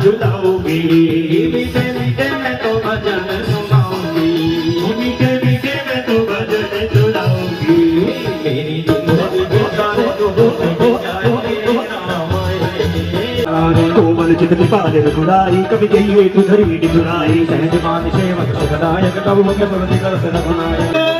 झुलाऊंगी, मीठे मीठे मैं तो भजन सुनाऊंगी, मीठे मीठे मैं तो भजन सुनाऊंगी। मेरी जिंदगी के सारे कोमल चित कृपाल रघुराई, कभी कहिए तू धरी डिगुराई, सहज मान सेवक सुखदायक, कब मुझे प्रति कर सद बनाए।